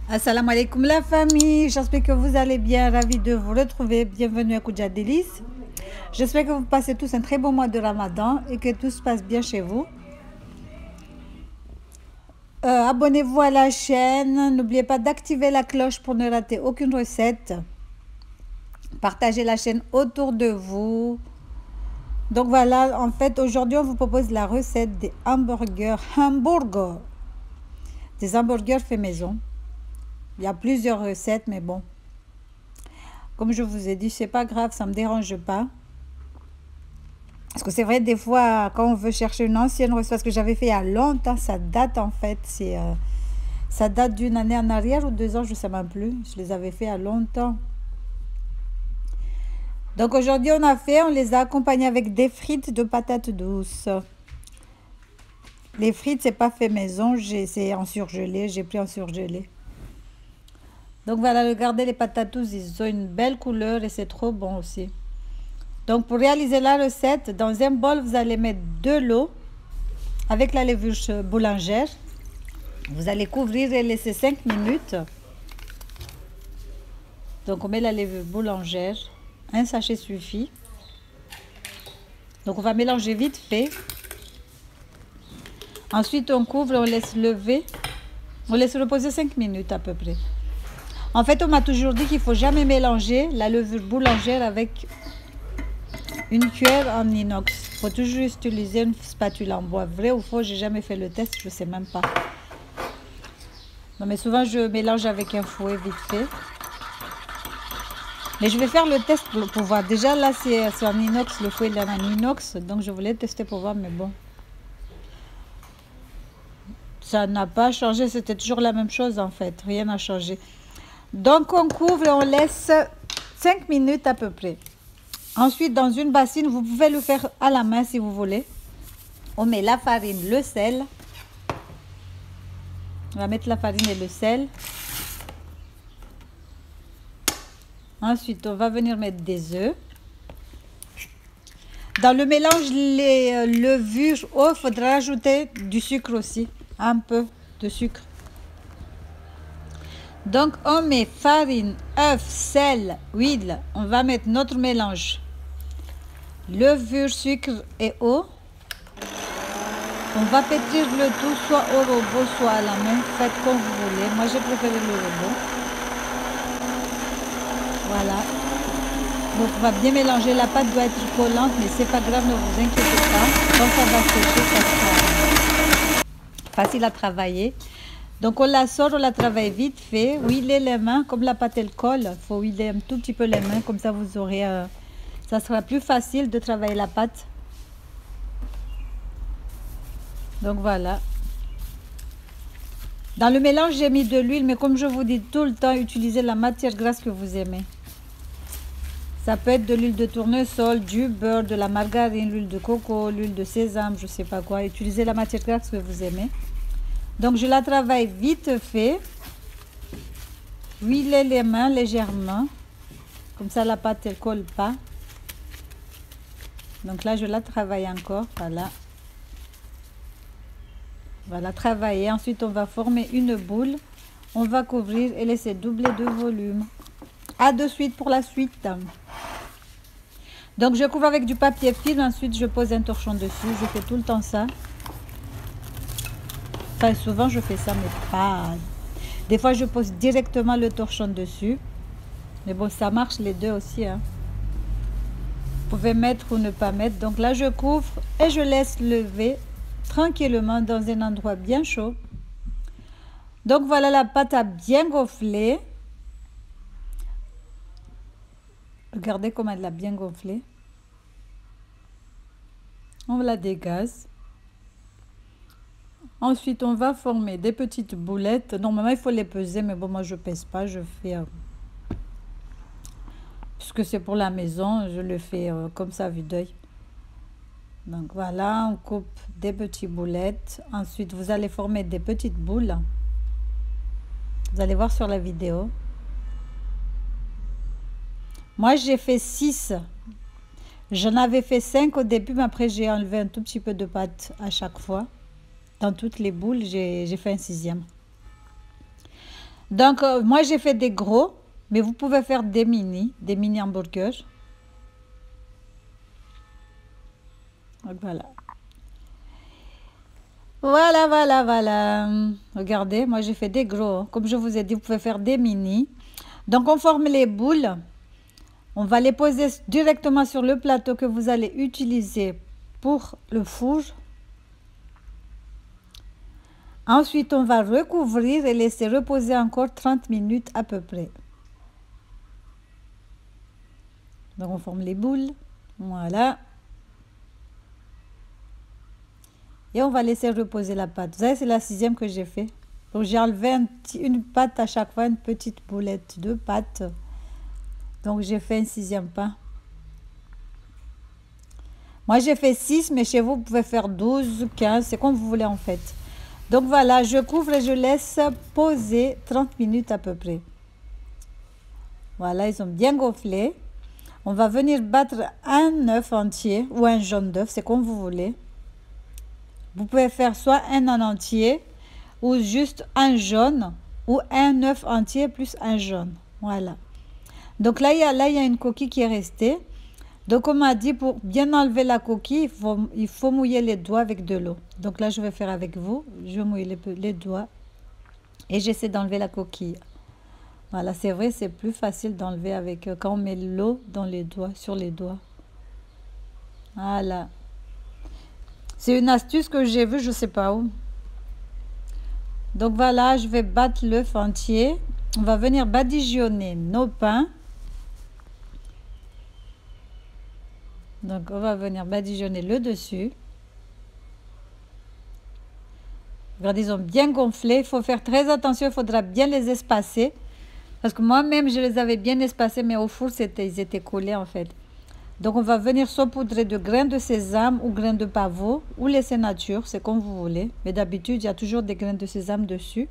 Assalamu alaikum la famille, j'espère que vous allez bien, ravi de vous retrouver, bienvenue à Koudia Délices. J'espère que vous passez tous un très bon mois de Ramadan et que tout se passe bien chez vous. Abonnez-vous à la chaîne, n'oubliez pas d'activer la cloche pour ne rater aucune recette. Partagez la chaîne autour de vous. Donc voilà, en fait aujourd'hui on vous propose la recette des hamburgers, des hamburgers faits maison. Il y a plusieurs recettes, mais bon, comme je vous ai dit, c'est pas grave, ça me dérange pas. Parce que c'est vrai, des fois, quand on veut chercher une ancienne recette, parce que j'avais fait il y a longtemps, ça date en fait, ça date d'une année en arrière ou 2 ans, je ne sais même plus. Je les avais fait il y a longtemps. Donc aujourd'hui, on les a accompagnés avec des frites de patates douces. Les frites, c'est pas fait maison, c'est en surgelé, j'ai pris en surgelé. Donc voilà, regardez les patates douces, ils ont une belle couleur et c'est trop bon aussi. Donc pour réaliser la recette, dans un bol, vous allez mettre de l'eau avec la levure boulangère. Vous allez couvrir et laisser 5 minutes. Donc on met la levure boulangère, un sachet suffit. Donc on va mélanger vite fait. Ensuite on couvre, on laisse lever. On laisse reposer 5 minutes à peu près. En fait, on m'a toujours dit qu'il ne faut jamais mélanger la levure boulangère avec une cuillère en inox. Il faut toujours utiliser une spatule en bois. Vrai ou faux, j'ai jamais fait le test, je ne sais même pas. Non, mais souvent, je mélange avec un fouet vite fait. Mais je vais faire le test pour voir. Déjà, là, c'est en inox, le fouet est en inox. Donc, je voulais tester pour voir, mais bon. Ça n'a pas changé, c'était toujours la même chose en fait. Rien n'a changé. Donc, on couvre et on laisse 5 minutes à peu près. Ensuite, dans une bassine, vous pouvez le faire à la main si vous voulez. On met la farine, le sel. On va mettre la farine et le sel. Ensuite, on va venir mettre des œufs. Dans le mélange, les levures, il faudra rajouter du sucre aussi. Un peu de sucre. Donc, on met farine, œuf, sel, huile. On va mettre notre mélange. Levure, sucre et eau. On va pétrir le tout soit au robot, soit à la main. Faites comme vous voulez. Moi, j'ai préféré le robot. Voilà. Donc, on va bien mélanger. La pâte doit être collante, mais c'est pas grave, ne vous inquiétez pas. Quand ça va sécher, ça sera facile à travailler. Donc, on la sort, on la travaille vite fait. Huiler les mains, comme la pâte elle colle. Il faut huiler un tout petit peu les mains, comme ça vous aurez... ça sera plus facile de travailler la pâte. Donc voilà. Dans le mélange, j'ai mis de l'huile, mais comme je vous dis tout le temps, utilisez la matière grasse que vous aimez. Ça peut être de l'huile de tournesol, du beurre, de la margarine, l'huile de coco, l'huile de sésame, je ne sais pas quoi. Utilisez la matière grasse que vous aimez. Donc je la travaille vite fait. Huilez les mains légèrement. Comme ça la pâte elle colle pas. Donc là je la travaille encore. Voilà. Voilà, travailler. Ensuite on va former une boule. On va couvrir et laisser doubler de volume. À de suite pour la suite. Donc je couvre avec du papier film. Ensuite je pose un torchon dessus. Je fais tout le temps ça. Enfin, souvent je fais ça, mais pas... Des fois je pose directement le torchon dessus. Mais bon, ça marche les deux aussi. Hein. Vous pouvez mettre ou ne pas mettre. Donc là, je couvre et je laisse lever tranquillement dans un endroit bien chaud. Donc voilà, la pâte a bien gonflé. Regardez comment elle a bien gonflé. On la dégaze. Ensuite, on va former des petites boulettes. Normalement, il faut les peser, mais bon, moi, je pèse pas. Je fais... puisque c'est pour la maison, je le fais comme ça, vue d'œil. Donc, voilà, on coupe des petites boulettes. Ensuite, vous allez former des petites boules. Vous allez voir sur la vidéo. Moi, j'ai fait 6. J'en avais fait 5 au début, mais après, j'ai enlevé un tout petit peu de pâte à chaque fois. Dans toutes les boules, j'ai fait un 6e. Donc, moi, j'ai fait des gros, mais vous pouvez faire des mini hamburgers. Donc, voilà. Voilà, voilà, voilà. Regardez, moi, j'ai fait des gros. Comme je vous ai dit, vous pouvez faire des mini. Donc, on forme les boules. On va les poser directement sur le plateau que vous allez utiliser pour le four. Ensuite, on va recouvrir et laisser reposer encore 30 minutes à peu près. Donc, on forme les boules. Voilà. Et on va laisser reposer la pâte. Vous savez, c'est la 6e que j'ai fait. Donc, j'ai enlevé une pâte à chaque fois, une petite boulette de pâte. Donc, j'ai fait un 6e pas. Moi, j'ai fait 6, mais chez vous, vous pouvez faire 12, 15, c'est comme vous voulez en fait. Donc, voilà, je couvre et je laisse poser 30 minutes à peu près. Voilà, ils ont bien gonflé. On va venir battre un œuf entier ou un jaune d'œuf, c'est comme vous voulez. Vous pouvez faire soit un en entier ou juste un jaune ou un œuf entier plus un jaune. Voilà. Donc là, il y a une coquille qui est restée. Donc on m'a dit pour bien enlever la coquille, il faut mouiller les doigts avec de l'eau. Donc là, je vais faire avec vous. Je mouille les doigts et j'essaie d'enlever la coquille. Voilà, c'est vrai, c'est plus facile d'enlever avec quand on met l'eau dans les doigts, sur les doigts. Voilà. C'est une astuce que j'ai vue, je sais pas où. Donc voilà, je vais battre l'œuf entier. On va venir badigeonner nos pains. Donc on va venir badigeonner le dessus. Regardez, ils ont bien gonflé. Il faut faire très attention, il faudra bien les espacer. Parce que moi-même, je les avais bien espacés, mais au four, ils étaient collés en fait. Donc on va venir saupoudrer de grains de sésame ou grains de pavot ou laisser nature, c'est comme vous voulez. Mais d'habitude, il y a toujours des grains de sésame dessus.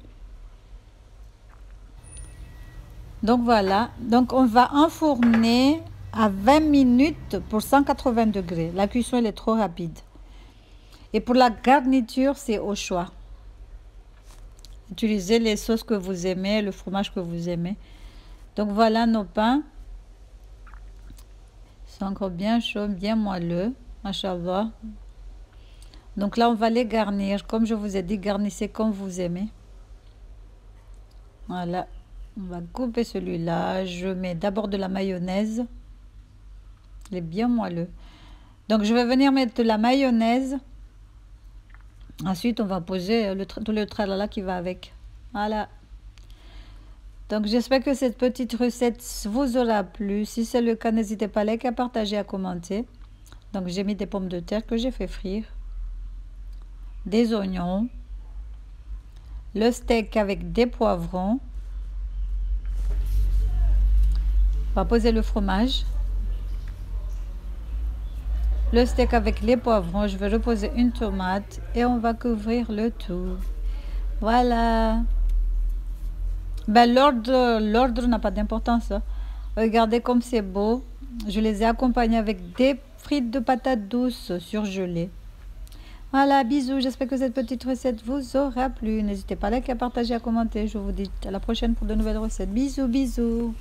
Donc voilà, donc on va enfourner à 20 minutes pour 180 degrés. La cuisson, elle est trop rapide. Et pour la garniture, c'est au choix. Utilisez les sauces que vous aimez, le fromage que vous aimez. Donc voilà nos pains. Ils sont encore bien chauds, bien moelleux. Machallah. Donc là, on va les garnir. Comme je vous ai dit, garnissez comme vous aimez. Voilà. On va couper celui-là. Je mets d'abord de la mayonnaise. Il est bien moelleux. Donc je vais venir mettre de la mayonnaise. Ensuite, on va poser tout le tralala qui va avec. Voilà. Donc j'espère que cette petite recette vous aura plu. Si c'est le cas, n'hésitez pas à liker, à partager, à commenter. Donc j'ai mis des pommes de terre que j'ai fait frire. Des oignons. Le steak avec des poivrons. On va poser le fromage. Le steak avec les poivrons, je vais reposer une tomate et on va couvrir le tout. Voilà. Ben, l'ordre n'a pas d'importance. Regardez comme c'est beau. Je les ai accompagnés avec des frites de patates douces surgelées. Voilà, bisous. J'espère que cette petite recette vous aura plu. N'hésitez pas à liker, à partager, à commenter. Je vous dis à la prochaine pour de nouvelles recettes. Bisous, bisous.